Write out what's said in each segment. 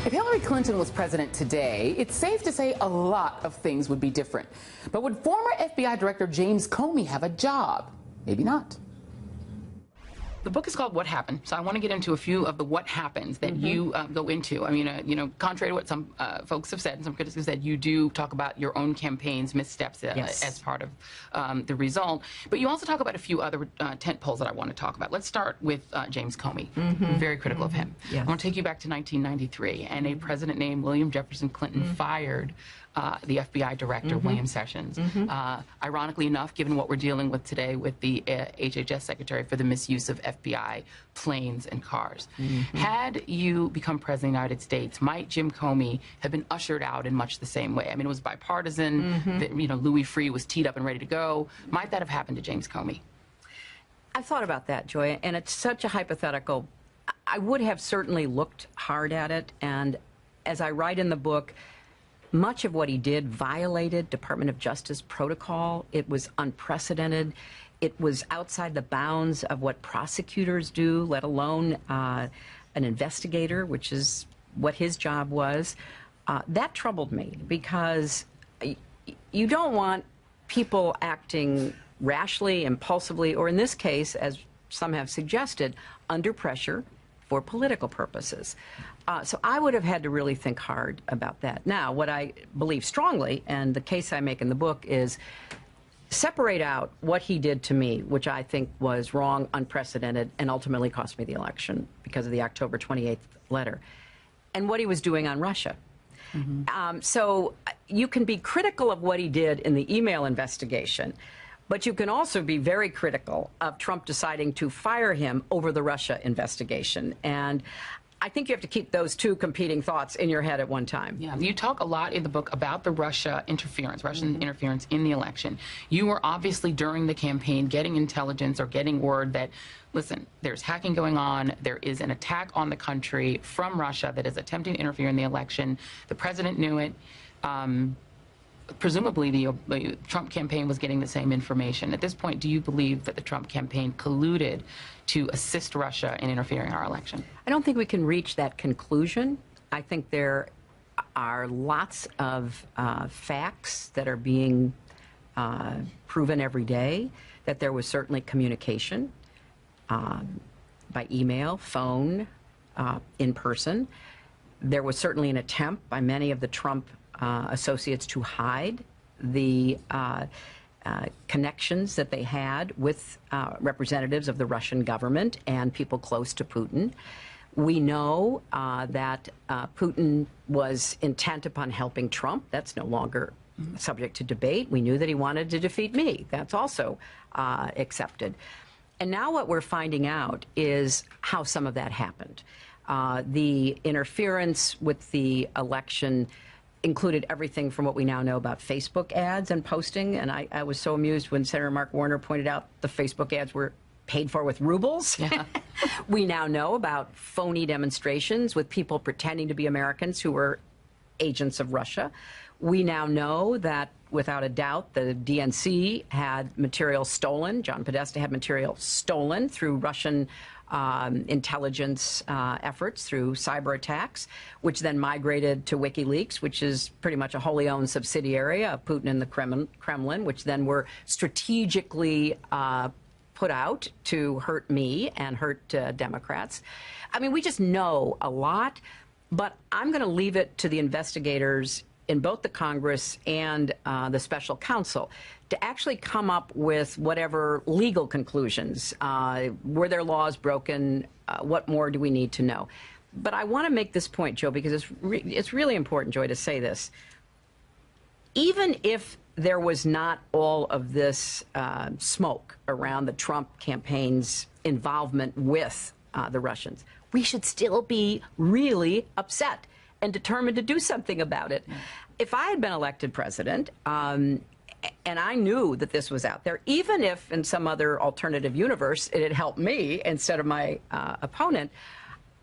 If Hillary Clinton was president today, it's safe to say a lot of things would be different. But would former FBI Director James Comey have a job? Maybe not. The book is called What Happened, so I want to get into a few of the what happens that you go into. I mean, contrary to what some folks have said, and some critics have said, you do talk about your own campaign's missteps as part of the result. But you also talk about a few other tent poles that I want to talk about. Let's start with James Comey. Very critical of him. Yes. I want to take you back to 1993, and a president named William Jefferson Clinton fired the FBI director, William Sessions. Ironically enough, given what we're dealing with today with the HHS secretary for the misuse of FBI planes and cars. Had you become president of the United States, might Jim Comey have been ushered out in much the same way? I mean, it was bipartisan. Louis Freeh was teed up and ready to go. Might that have happened to James Comey? I've thought about that, Joy, and it's such a hypothetical. I would have certainly looked hard at it, and as I write in the book, much of what he did violated Department of Justice protocol. It was unprecedented. It was outside the bounds of what prosecutors do, let alone an investigator, which is what his job was. That troubled me because you don't want people acting rashly, impulsively, or in this case, as some have suggested, under pressure for political purposes. So I would have had to really think hard about that. Now, what I believe strongly, and the case I make in the book, is separate out what he did to me, which I think was wrong, unprecedented, and ultimately cost me the election because of the October 28th letter, and what he was doing on Russia. So you can be critical of what he did in the email investigation, but you can also be very critical of Trump deciding to fire him over the Russia investigation. And I think you have to keep those two competing thoughts in your head at one time. Yeah, you talk a lot in the book about the Russian interference in the election. You were obviously during the campaign getting intelligence or getting word that, listen, there's hacking going on, there is an attack on the country from Russia that is attempting to interfere in the election. The president knew it. Presumably the Trump campaign was getting the same information. At this point, do you believe that the Trump campaign colluded to assist Russia in interfering in our election? I don't think we can reach that conclusion. I think there are lots of facts that are being proven every day, that there was certainly communication by email, phone, in person. There was certainly an attempt by many of the Trump associates to hide the connections that they had with representatives of the Russian government and people close to Putin. We know that Putin was intent upon helping Trump. That's no longer subject to debate. We knew that he wanted to defeat me. That's also accepted. And now what we're finding out is how some of that happened. The interference with the election included everything from what we now know about Facebook ads and posting. And I was so amused when Senator Mark Warner pointed out the Facebook ads were paid for with rubles. Yeah. We now know about phony demonstrations with people pretending to be Americans who were agents of Russia. We now know that, without a doubt, the DNC had material stolen. John Podesta had material stolen through Russian intelligence efforts, through cyber attacks, which then migrated to WikiLeaks, which is pretty much a wholly owned subsidiary of Putin and the Kremlin, which then were strategically put out to hurt me and hurt Democrats. I mean, we just know a lot, but I'm going to leave it to the investigators in both the Congress and the special counsel to actually come up with whatever legal conclusions. Were there laws broken? What more do we need to know? But I want to make this point, Joe, because it's really important, Joy, to say this. Even if there was not all of this smoke around the Trump campaign's involvement with the Russians, we should still be really upset and determined to do something about it. If I had been elected president, and I knew that this was out there, even if in some other alternative universe it had helped me instead of my opponent,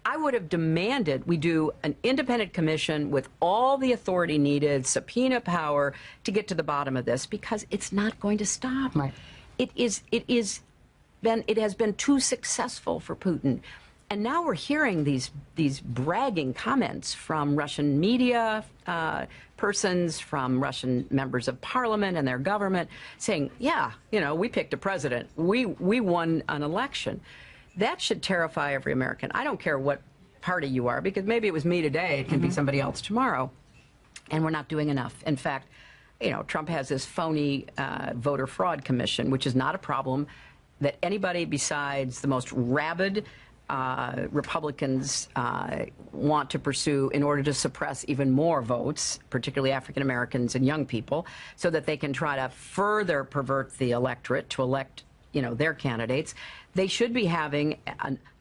I would have demanded we do an independent commission with all the authority needed, subpoena power, to get to the bottom of this, because it's not going to stop. Right. It has been too successful for Putin. And now we're hearing these bragging comments from Russian media persons, from Russian members of parliament and their government saying, yeah, you know, we picked a president. We won an election. That should terrify every American. I don't care what party you are, because maybe it was me today, it can be somebody else tomorrow. And we're not doing enough. In fact, you know, Trump has this phony voter fraud commission, which is not a problem that anybody besides the most rabid Republicans want to pursue in order to suppress even more votes, particularly African Americans and young people, so that they can try to further pervert the electorate to elect, you know, their candidates. They should be having,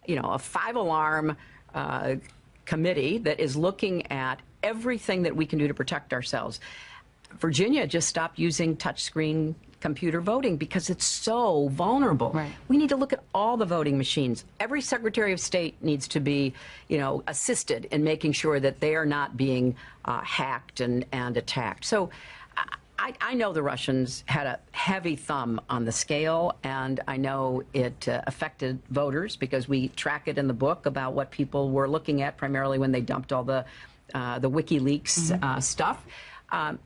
you know, a 5-alarm committee that is looking at everything that we can do to protect ourselves. Virginia just stopped using touchscreen computer voting because it's so vulnerable. Right. We need to look at all the voting machines. Every Secretary of State needs to be, you know, assisted in making sure that they are not being hacked and attacked. So I know the Russians had a heavy thumb on the scale, and I know it affected voters because we track it in the book about what people were looking at primarily when they dumped all the WikiLeaks stuff.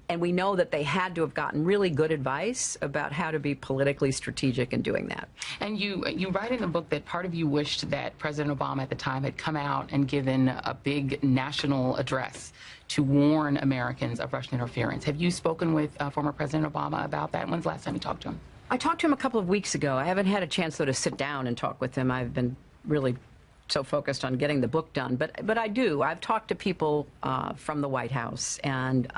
And we know that they had to have gotten really good advice about how to be politically strategic in doing that. And you write in the book that part of you wished that President Obama at the time had come out and given a big national address to warn Americans of Russian interference. Have you spoken with former President Obama about that? When's the last time you talked to him? I talked to him a couple of weeks ago. I haven't had a chance, though, to sit down and talk with him. I've been really so focused on getting the book done. But I do. I've talked to people from the White House, and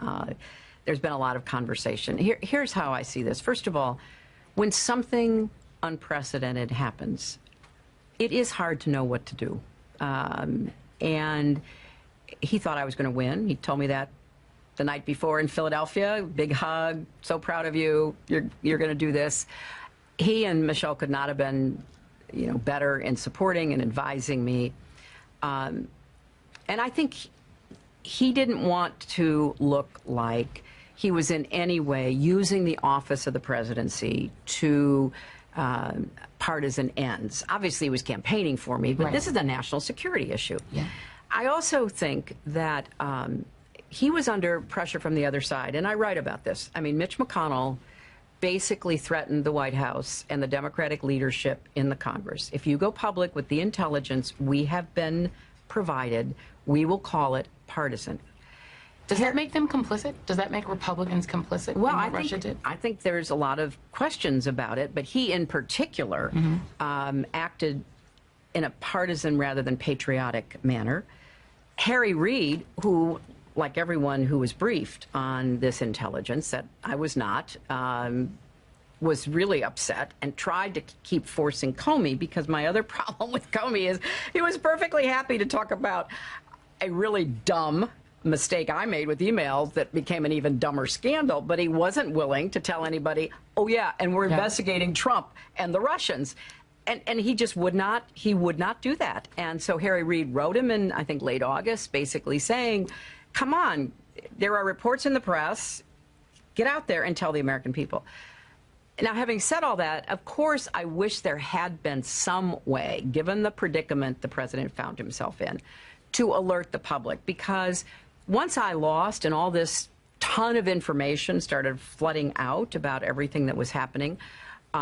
there's been a lot of conversation. Here's how I see this. First of all, when something unprecedented happens, it is hard to know what to do. And he thought I was going to win. He told me that the night before in Philadelphia. Big hug. So proud of you. You're going to do this. He and Michelle could not have been, you know, better in supporting and advising me. And I think he didn't want to look like he was in any way using the office of the presidency to partisan ends. Obviously, he was campaigning for me, but Right. This is a national security issue. Yeah. I also think that he was under pressure from the other side, and I write about this. I mean, Mitch McConnell basically threatened the White House and the Democratic leadership in the Congress. If you go public with the intelligence we have been provided, we will call it partisan. Does that make them complicit? Does that make Republicans complicit? Well, in what Russia did? I think there's a lot of questions about it, but he in particular acted in a partisan rather than patriotic manner. Harry Reid, who, like everyone who was briefed on this intelligence, that I was not, was really upset and tried to keep forcing Comey, because my other problem with Comey is he was perfectly happy to talk about a really dumb mistake I made with emails that became an even dumber scandal, but he wasn't willing to tell anybody, oh yeah, and we're investigating Trump and the Russians. And he just would not do that. And so Harry Reid wrote him in, I think, late August, basically saying, come on, there are reports in the press, get out there and tell the American people. Now, having said all that, of course, I wish there had been some way, given the predicament the president found himself in, to alert the public. Because once I lost and all this ton of information started flooding out about everything that was happening,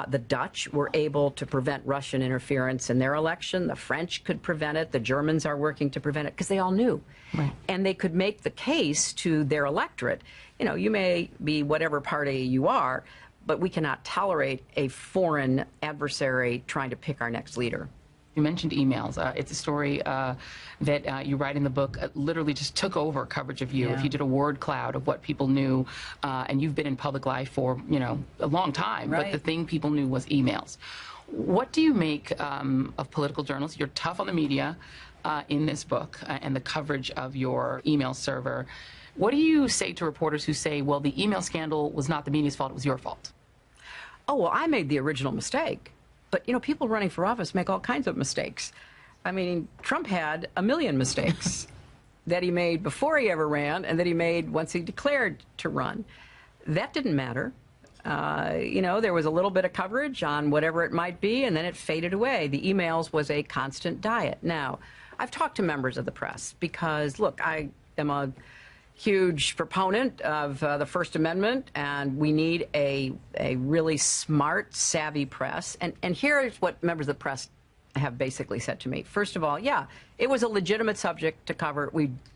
the Dutch were able to prevent Russian interference in their election. The French could prevent it. The Germans are working to prevent it because they all knew. Right. And they could make the case to their electorate, you know, you may be whatever party you are, but we cannot tolerate a foreign adversary trying to pick our next leader. You mentioned emails. It's a story that you write in the book literally just took over coverage of you. Yeah. If you did a word cloud of what people knew, and you've been in public life for, you know, a long time, Right. but the thing people knew was emails. What do you make of political journalists? You're tough on the media in this book and the coverage of your email server. What do you say to reporters who say, well, the email scandal was not the media's fault, it was your fault? Oh, well, I made the original mistake. But, you know, people running for office make all kinds of mistakes. I mean, Trump had a million mistakes that he made before he ever ran and that he made once he declared to run. That didn't matter. You know, there was a little bit of coverage on whatever it might be, and then it faded away. The emails was a constant diet. Now, I've talked to members of the press because, look, I am a huge proponent of the First Amendment, and we need a really smart, savvy press. And here's what members of the press have basically said to me. First of all, yeah, it was a legitimate subject to cover.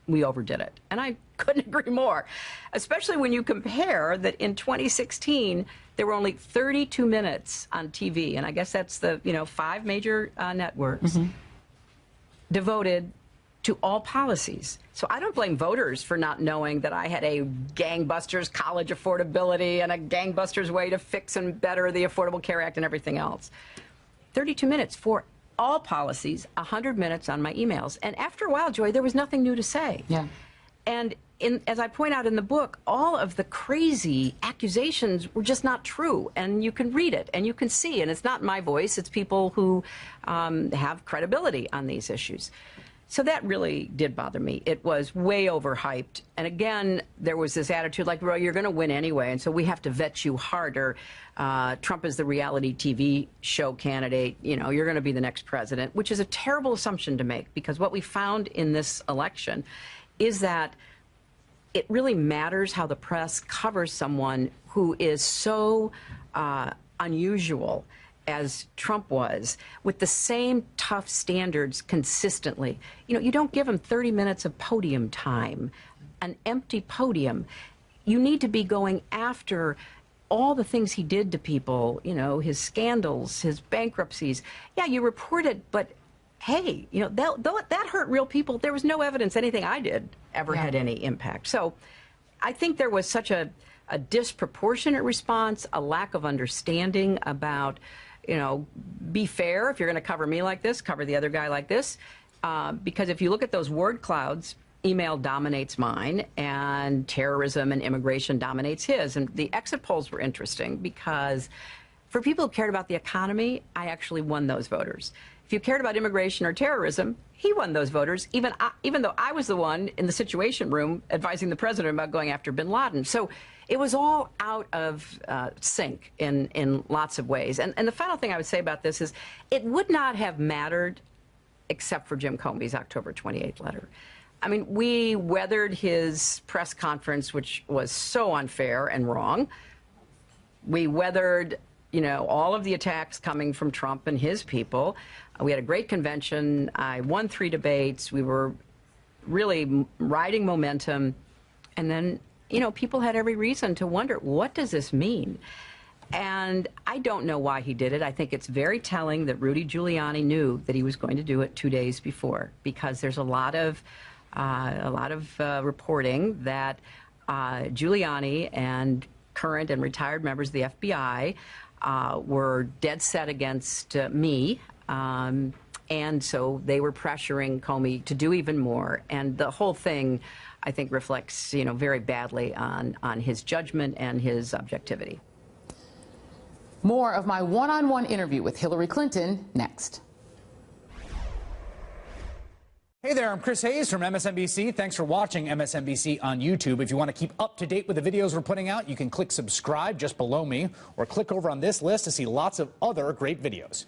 We overdid it. And I couldn't agree more, especially when you compare that in 2016, there were only 32 minutes on TV, and I guess that's the, 5 major networks, devoted to all policies. So I don't blame voters for not knowing that I had a gangbusters college affordability and a gangbusters way to fix and better the Affordable Care Act and everything else. 32 minutes for all policies, 100 minutes on my emails. And after a while, Joy, there was nothing new to say. Yeah. And as I point out in the book, all of the crazy accusations were just not true. And you can read it and you can see, and it's not my voice, it's people who have credibility on these issues. So that really did bother me. It was way overhyped. And again, there was this attitude like, well, you're going to win anyway, and so we have to vet you harder. Trump is the reality TV show candidate. You're going to be the next president, which is a terrible assumption to make, because what we found in this election is that it really matters how the press covers someone who is so unusual as Trump was, with the same tough standards consistently. You don't give him 30 minutes of podium time, an empty podium. You need to be going after all the things he did to people, his scandals, his bankruptcies. Yeah, you report it, but hey, that hurt real people. There was no evidence anything I did ever had any impact. So I think there was such a disproportionate response, a lack of understanding about, be fair. If you're going to cover me like this, cover the other guy like this. Because if you look at those word clouds, email dominates mine, and terrorism and immigration dominates his. And the exit polls were interesting because for people who cared about the economy, I actually won those voters. If you cared about immigration or terrorism, he won those voters, even though I was the one in the Situation Room advising the president about going after bin Laden. So it was all out of sync in lots of ways. And the final thing I would say about this is it would not have mattered except for Jim Comey's October 28th letter. I mean, we weathered his press conference, which was so unfair and wrong. We weathered, all of the attacks coming from Trump and his people. We had a great convention. I won 3 debates. We were really riding momentum. And then, people had every reason to wonder, what does this mean? And I don't know why he did it. I think it's very telling that Rudy Giuliani knew that he was going to do it 2 days before, because there's a lot of reporting that Giuliani and current and retired members of the FBI were dead set against me. And so they were pressuring Comey to do even more. And the whole thing, I think, reflects, very badly on his judgment and his objectivity. More of my one-on-one interview with Hillary Clinton next. Hey there, I'm Chris Hayes from MSNBC. Thanks for watching MSNBC on YouTube. If you want to keep up to date with the videos we're putting out, you can click subscribe just below me, or click over on this list to see lots of other great videos.